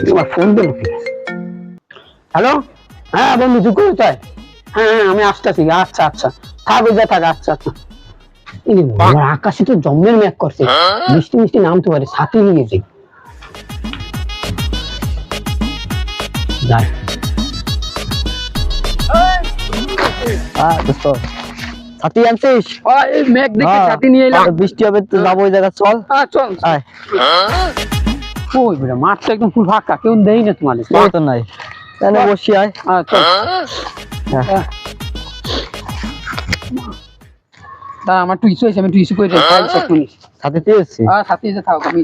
তোমার ফোন দিল। হ্যালো, হ্যাঁ বন্ধু তুই কোথায়? হ্যাঁ হ্যাঁ আমি আসতেছি। আচ্ছা আচ্ছা থাক ওই যা থাক। আচ্ছা আচ্ছা। আকাশে তো জম্মের মেঘ করছে, বৃষ্টি মিষ্টি নামতে পারে, ছাতি নিয়ে যাই। ছাতি আনছিস? মেঘ দেখে ছাতি নিয়ে এলাম। বৃষ্টি হবে তো যাবো ওই জায়গা, চল। চল। ওই বেটা মাঠ তো একদম ফুল ফাঁকা, কেউ দেই না তোমার। ওই তো নাই, তাহলে বসি আয়। চল দাঁড়া, আমার টুইসু আছে, আমি টুইসু করে ছাতি দিয়েছি। ছাতি এসে থাক। আমি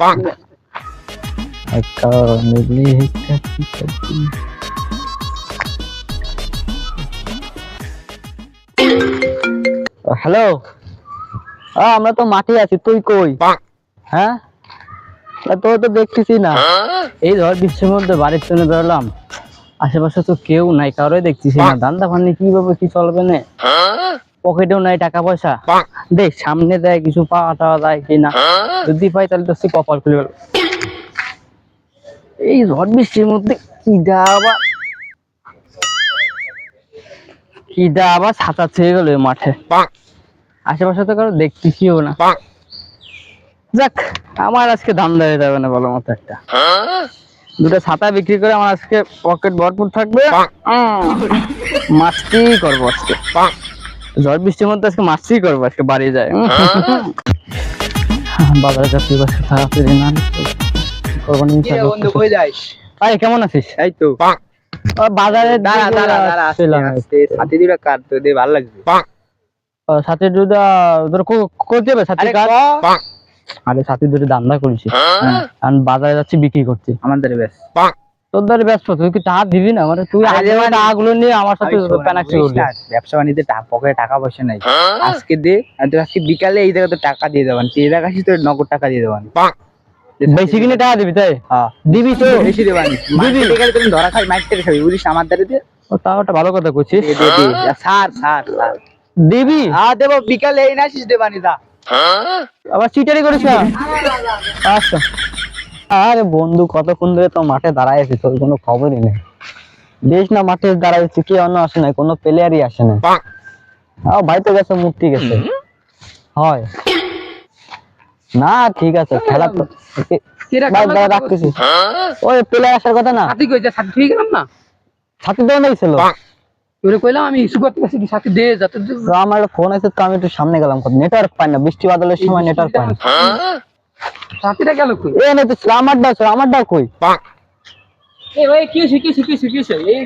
হ্যালো, আমরা তো মাঠে আছি, তুই কই? হ্যাঁ, তোর তো দেখতেছি না। এই ঝড় বৃষ্টির মধ্যে বাড়ির চলে বেরোলাম, আশেপাশে তো কেউ নাই, কারোই দেখতেছি না। ধান্দা ফান্দি কিভাবে কি চলবে না, পকেটেও নাই টাকা পয়সা। দেখ সামনে দেয় কিছু পাওয়া টাওয়া যায় কিনা, যদি পাই তাহলে তো কপাল খুলে গেল। এই ঝড় বৃষ্টির মধ্যে কিডা আবার ছাতা ছেড়ে গেল মাঠে, আশেপাশে তো কারো দেখতেছিও না। যাক, আমার আজকে দাম দেওয়া যাবে না বলো মতো একটা। দুটো ছাতা বিক্রি করে আমার আজকে পকেট ভরপুর থাকবে। মাস্তি করবো আজকে, ঝড় বৃষ্টির মধ্যে আজকে মাস্তি করবো আজকে, বাড়ি যায়। বাজারে যাচ্ছি, তাড়াতাড়ি না করবো। বন্ধু কই যাইস? আরে কেমন আছিস? এই তো বাজারে ছাতি দুটা কাট তো দে, ভালো লাগবে। ছাতির দুধ তোর করতে হবে ছাতি কাট। আরে ছাতি দুটো দান্দা করেছি, আমি বাজারে যাচ্ছি বিক্রি করতে। আমাদের বেশ তোর দ্বারা ব্যস্ত, তুই কি টাকা দিবি না? মানে তুই টাকাগুলো নিয়ে আমার সাথে পেনাক্সি করবি। ব্যবসা বাণিজ্যে পকেটে টাকা পয়সা নাই, আজকে দে। আজকে বিকালে এই জায়গাতে টাকা দিয়ে দেবান, তুই এলাকা আসিস তোর নগদ টাকা দিয়ে দেবান। বেশি কিনে টাকা দিবি? তাই দিবি তো, বেশি দেবানি। তুমি ধরা খাই মাইক থেকে খাবি, বুঝিস আমার দ্বারা দিয়ে। তাও একটা ভালো কথা করছিস। সার দিবি? দেবো, বিকালে এই না আসিস দেবানি দা। আবার চিটারি করিস না। আচ্ছা। আরে বন্ধু, কতক্ষণ ধরে তো মাঠে দাঁড়ায় আছি, তোর কোনো খবরই নেই। বেশ না মাঠে দাঁড়াইছি, কি অন্য আসে নাই, কোনো প্লেয়ারই আসে নাই। ভাই তো গেছে, মূর্তি গেছে। হয় না, ঠিক আছে, খেলা তো রাখতেছি। ওই প্লেয়ার আসার কথা না। ছাতি কইছে, ছাতি ঠিক গেলাম না। ছাতি দেওয়া নাই ছিল, তোরে কইলাম আমি ইস্যু করতে পারছি কি ছাতি দে যাতে। আমার ফোন আছে তো, আমি একটু সামনে গেলাম, নেটওয়ার্ক পাই না, বৃষ্টি বাদলের সময় নেটওয়ার্ক পাই না। ছাতিটা গেল কই? এ না তো আমারটা কই? এ ভাই কি শিখেছে এই।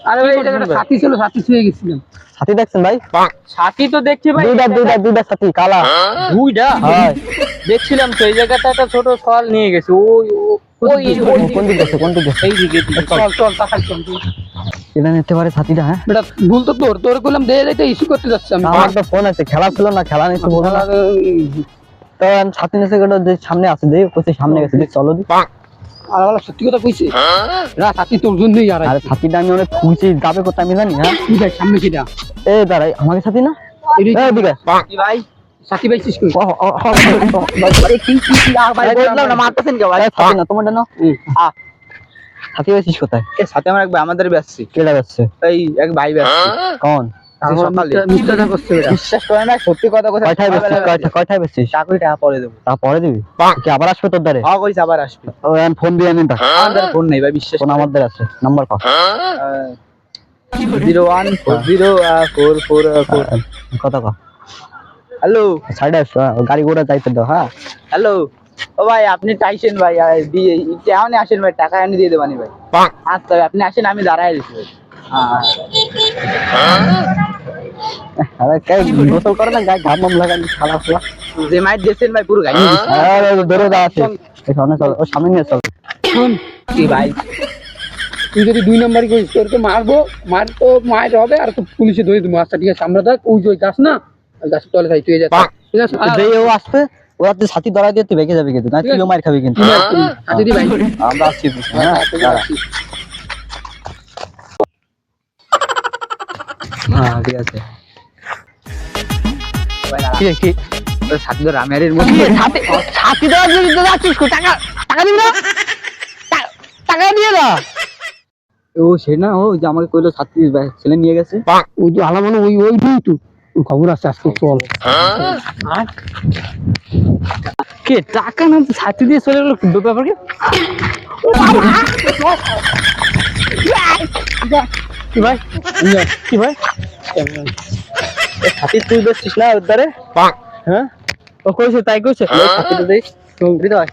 আরে ভাই এটা একটা ছাতি ছিল, ছাতি ছুঁয়ে গেছিলাম। ছাতি দেখছেন ভাই? ছাতি তো দেখছি ভাই, দুইটা ছাতি কালা। দুইটা? হ্যাঁ দেখছিলাম তো, এই জায়গাটা একটা ছোট ফল নিয়ে গেছে। কোন দিকে গেছে? এই দিকে। চল তাকাই চল। এটা নিতে পারে ছাতিটা? হ্যাঁ বেটা ভুল তো তোর কইলাম দে দে, ইস্যু করতে যাচ্ছি আমি। আমার তো ফোন আছে, খেলা ছিল না, খেলা নিতে বলবো না তো। আমি ছাতি নিচে গেলে সামনে আছে, দেখ কোথায় সামনে গেছে, চলো দি। আর বলা সত্যি কথা কইছে না, ছাতি তোর জন্যই। আরে ছাতিটা আমি অনেক খুঁজছি, যাবে কোথায় আমি জানি। হ্যাঁ ঠিক আছে, সামনে কিটা? এই দাঁড়াই, আমাকে ছাতি না এদিকে কি ভাই? ছাতি পাইছিস কই? ভাই বললাম না, মারতেছেন কে ভাই? ছাতি না তোমারটা না। ছাতি পাইছিস কোথায়? এর সাথে আমার এক ভাই আমাদের ব্যস্ত, কেডা যাচ্ছে? এই এক ভাই ব্যস্ত। কোন? মিথ্যাটা করছে বেটা। বিশ্বাস করে না, সত্যি কথা কথা। কয়টায় বেচছিস? চাকরি টাকা পরে দেবো। তা পরে দিবি? কি আবার আসবে তোর দ্বারে? হ্যাঁ কইস আবার আসবে। ফোন দিয়ে আনি তা। আমাদের ফোন নেই ভাই, বিশ্বাস ফোন আমাদের আছে, নাম্বার কত? 01404444। কত কত? হ্যালো সাইডে গাড়ি ঘোড়া যাইতে দাও। হ্যাঁ হ্যালো, ও ভাই আপনি টাইছেন ভাই, দিয়ে কেমন আসেন ভাই, টাকা এনে দিয়ে দেবানি ভাই। আচ্ছা ভাই আপনি আসেন, আমি দাঁড়াই দিচ্ছি ভাই। আরে কে গোসল করে না, গায়ে ঘাম লাগান খালা খালা। যে মাইট দিয়েছেন ভাই পুরো গাড়ি ধরে দাও আছে, সামনে চল, ও সামনে নিয়ে চল। শুন কি ভাই, তুই যদি 2 নম্বরই করিস তোর তো মারবো, মার তো মায়ের হবে, আর তো পুলিশে ধরে দেবো। আচ্ছা ঠিক আছে, আমরা দেখ ওই যে গাছ না, গাছের তলে থাই, তুই যা। ঠিক আছে, যেই ও আসবে ওরা তুই ছাতি ধরা দিয়ে তুই বেঁকে যাবি, কিন্তু না তুইও মার খাবি কিন্তু। দিদি ভাই আমরা আসছি। হ্যাঁ হ্যাঁ ঠিক আছে। কি ছাতি তো রামেয়ারের মধ্যে ছাতি দেওয়ার জন্য যাচ্ছিস, টাকা টাকা দিবি না? ও সে না, ও যে আমাকে কইলো ছাত্রী ছেলে নিয়ে গেছে। ওই যে আলা মানে ওই তো খবর আছে আজকে, চল। আর কে টাকা না ছাত্রী দিয়ে চলে গেলো, ব্যাপার কি? কি ভাই, কি ভাই, ছাত্রী তুই বেচছিস না উদ্ধারে? হ্যাঁ, ও কইছে তাই কইছে, ছাত্রীটা দিস দিতে হয়।